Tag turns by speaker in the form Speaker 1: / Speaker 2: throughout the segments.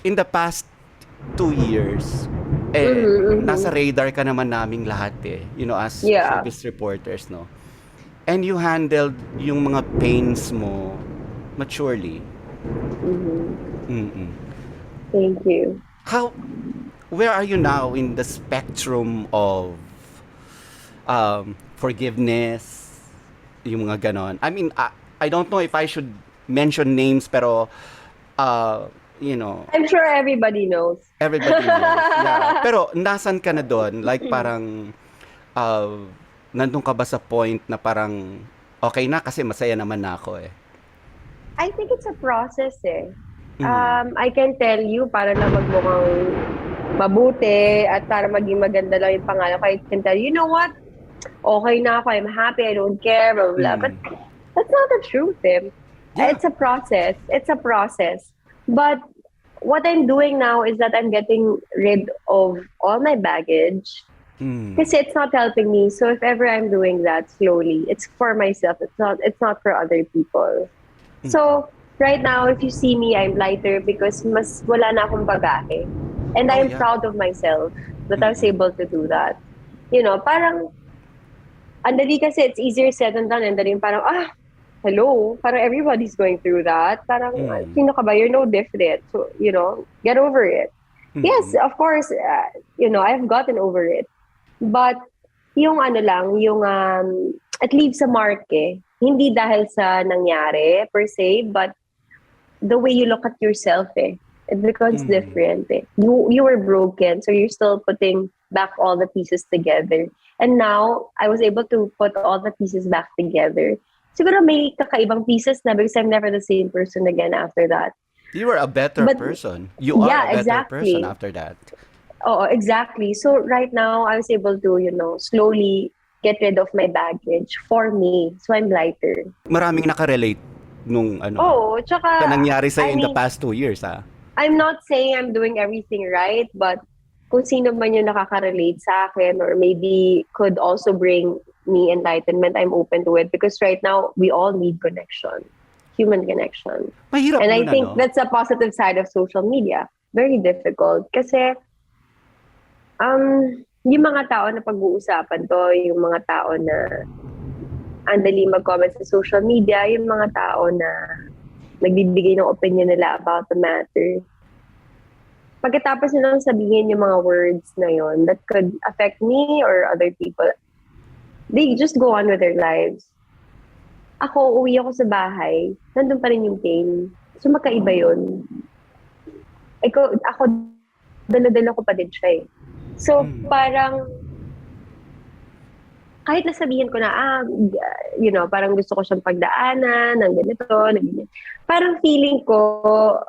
Speaker 1: in the past 2 years, nasa radar ka naman naming lahat as
Speaker 2: Yeah.
Speaker 1: showbiz reporters, no? And you handled yung mga pains mo maturely. Mm-mm.
Speaker 2: Thank you.
Speaker 1: Where are you now in the spectrum of forgiveness, yung mga ganon? I mean, I don't know if I should mention names, pero, uh,
Speaker 2: I'm sure everybody knows.
Speaker 1: everybody knows. Yeah. Pero, nasan ka na doon? Like, parang, uh, nandun ka ba sa point na parang, okay na kasi masaya naman na ako eh.
Speaker 2: I think it's a process eh.
Speaker 1: Mm.
Speaker 2: I can tell you, para lang magmukhang mabuti at para maging maganda lang yung pangalan ko, I can tell you, you know what? Okay na ako, I'm happy, I don't care, blah, blah, blah. But that's not the truth eh.
Speaker 1: Yeah.
Speaker 2: It's a process. It's a process. But what I'm doing now is that I'm getting rid of all my baggage because it's not helping me. So if ever I'm doing that slowly, it's for myself. It's not for other people. So right now, if you see me, I'm lighter because mas wala na akong bagahe. And
Speaker 1: Oh,
Speaker 2: I'm
Speaker 1: yeah.
Speaker 2: proud of myself that I was able to do that. Parang andali kasi it's easier said than done. And then yung parang, hello, parang everybody's going through that. Parang, sino ka ba? You're no different. So, get over it. Yes, of course, I've gotten over it. But, yung ano lang, yung, it leaves a mark eh. Hindi dahil sa nangyari, per se, but the way you look at yourself eh. It becomes different eh. You were broken, so you're still putting back all the pieces together. And now, I was able to put all the pieces back together. Siguro may kakaibang pieces na because I'm never the same person again after that.
Speaker 1: You were a better
Speaker 2: But
Speaker 1: person. You are
Speaker 2: yeah,
Speaker 1: a better person
Speaker 2: exactly.
Speaker 1: after that.
Speaker 2: Oh, exactly. So right now, I was able to, slowly get rid of my baggage for me. So I'm lighter.
Speaker 1: Maraming nakarelate nung
Speaker 2: Oh, tsaka,
Speaker 1: sa nangyari sa'yo
Speaker 2: I
Speaker 1: in the
Speaker 2: mean,
Speaker 1: past 2 years, ha?
Speaker 2: I'm not saying I'm doing everything right, but kung sino man yung nakaka-relate sa akin or maybe could also bring me enlightenment, I'm open to it because right now, we all need connection, human connection.
Speaker 1: Mahirap
Speaker 2: And I
Speaker 1: nun,
Speaker 2: think that's a positive side of social media. Very difficult kasi yung mga tao na pag-uusapan to, yung mga tao na andali mag-comment sa social media, yung mga tao na nagbibigay ng opinion nila about the matter. Pagkatapos nilang sabihin yung mga words na yon that could affect me or other people, they just go on with their lives. Ako, uwi ako sa bahay, nandun pa rin yung pain. So, magkaiba yun. Ako, dala-dala ko pa din siya eh. So, parang, kahit nasabihin ko na, parang gusto ko siyang pagdaanan, ng ganito, ng ganyan. Parang feeling ko,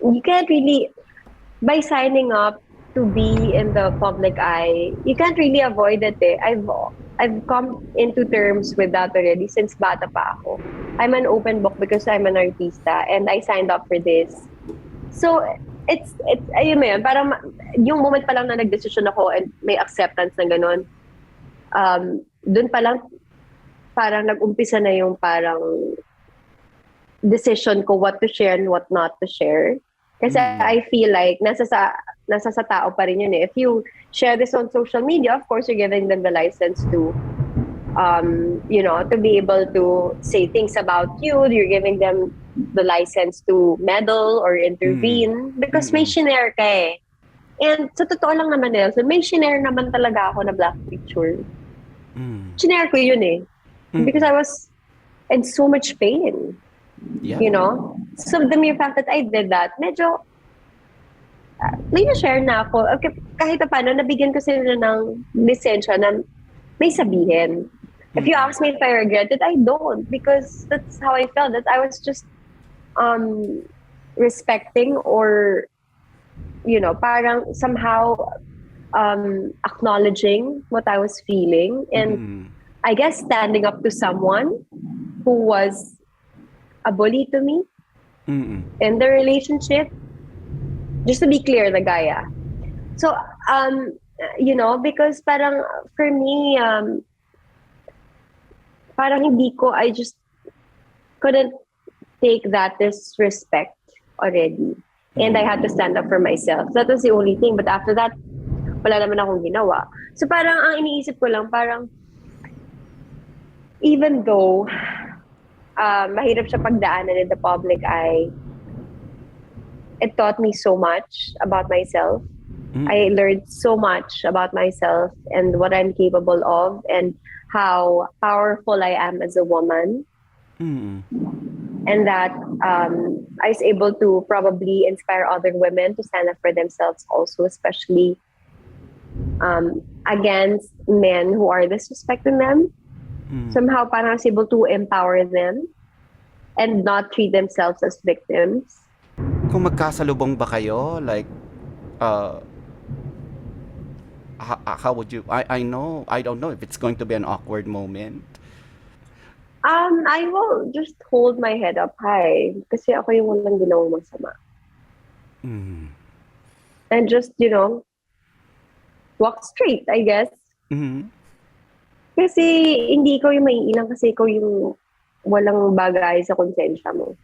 Speaker 2: you can't really, by signing up to be in the public eye, you can't really avoid it eh. I've come into terms with that already since bata pa ako. I'm an open book because I'm an artista and I signed up for this. So, it's ayun mo yun, parang yung moment pa lang na nag-decision ako and may acceptance na gano'n, dun pa lang parang nag-umpisa na yung parang decision ko what to share and what not to share. Kasi I feel like nasa sa tao pa rin yun eh. If you share this on social media, of course, you're giving them the license to to be able to say things about you. You're giving them the license to meddle or intervene because may shinare ka eh. And sa totoo lang naman, Nelson, may shinare naman talaga ako na black picture. Shinare ko yun eh. Because I was in so much pain.
Speaker 1: Yeah.
Speaker 2: So the mere fact that I did that, medyo may na-share na ako. Okay, kahit paano, nabigyan ko sila ng lisensya na may sabihin. If you ask me if I regret it, I don't because that's how I felt. That I was just respecting or parang somehow acknowledging what I was feeling and I guess standing up to someone who was a bully to me in the relationship. Just to be clear, the guy. So, because parang for me, parang I just couldn't take that disrespect already. And I had to stand up for myself. That was the only thing. But after that, wala naman akong ginawa. So parang ang iniisip ko lang, parang even though mahirap siya pagdaanan in the public eye, it taught me so much about myself. I learned so much about myself and what I'm capable of and how powerful I am as a woman. And that I was able to probably inspire other women to stand up for themselves also, especially against men who are disrespecting them. Somehow parang I was able to empower them and not treat themselves as victims.
Speaker 1: Kung magkasalubong ba kayo, like, how would you, I don't know if it's going to be an awkward moment.
Speaker 2: I will just hold my head up high kasi ako yung walang ginawang masama. And just, walk straight, I guess. Kasi hindi ikaw yung maiilang kasi ikaw yung walang bagay sa konsensya mo.